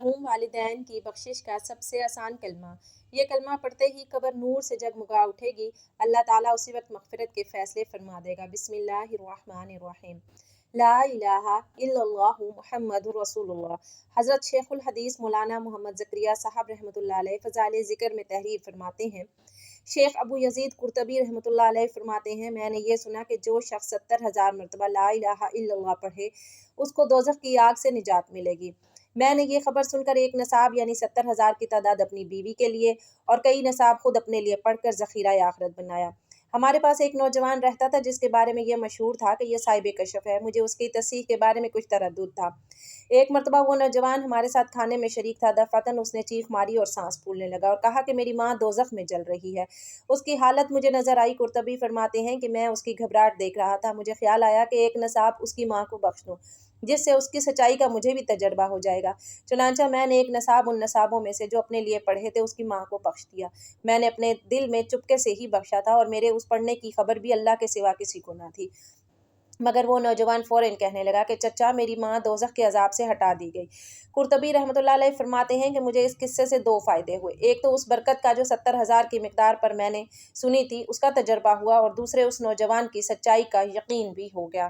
مرحوم والدین کی بخشش کا سب سے آسان کلمہ۔ یہ کلمہ پڑھتے ہی قبر نور سے جگمگا اٹھے گی۔ اللہ تعالیٰ اسی وقت مغفرت کے فیصلے فرما دے گا۔ بسم اللہ الرحمن الرحیم۔ لا الہ الا اللہ محمد رسول اللہ۔ حضرت شیخ الحدیث مولانا محمد زکریا صاحب رحمۃ اللہ علیہ فضائل ذکر میں تحریر فرماتے ہیں، شیخ ابو یزید قرطبی رحمۃ اللہ علیہ فرماتے ہیں، میں نے یہ سنا کہ جو شخص 70,000 مرتبہ لا الہ الا اللہ پڑھے اس کو دوزخ کی آگ سے نجات ملے گی۔ میں نے یہ خبر سن کر ایک نصاب یعنی 70,000 کی تعداد اپنی بیوی کے لیے اور کئی نصاب خود اپنے لیے پڑھ کر ذخیرہ آخرت بنایا۔ ہمارے پاس ایک نوجوان رہتا تھا جس کے بارے میں یہ مشہور تھا کہ یہ صاحب کشف ہے۔ مجھے اس کی تصحیح کے بارے میں کچھ تردد تھا۔ ایک مرتبہ وہ نوجوان ہمارے ساتھ کھانے میں شریک تھا۔ دفعتاً اس نے چیخ ماری اور سانس پھولنے لگا اور کہا کہ میری ماں دوزخ میں جل رہی ہے۔ اس کی حالت مجھے نظر آئی۔ قرطبی فرماتے ہیں کہ میں اس کی گھبراہٹ دیکھ رہا تھا۔ مجھے خیال آیا کہ ایک نصاب اس کی ماں کو بخش دوں جس سے اس کی سچائی کا مجھے بھی تجربہ ہو جائے گا۔ چنانچہ میں نے ایک نصاب ان نصابوں میں سے جو اپنے لیے پڑھے تھے اس کی ماں کو بخش دیا۔ میں نے اپنے دل میں چپکے سے ہی بخشا تھا اور میرے اس پڑھنے کی خبر بھی اللہ کے سوا کسی کو نہ تھی۔ مگر وہ نوجوان فوراً کہنے لگا کہ چچا میری ماں دوزخ کے عذاب سے ہٹا دی گئی۔ قرطبی رحمۃ اللہ علیہ فرماتے ہیں کہ مجھے اس قصے سے 2 فائدے ہوئے۔ ایک تو اس برکت کا جو 70,000 کی مقدار پر میں نے سنی تھی اس کا تجربہ ہوا، اور دوسرے اس نوجوان کی سچائی کا یقین بھی ہو گیا۔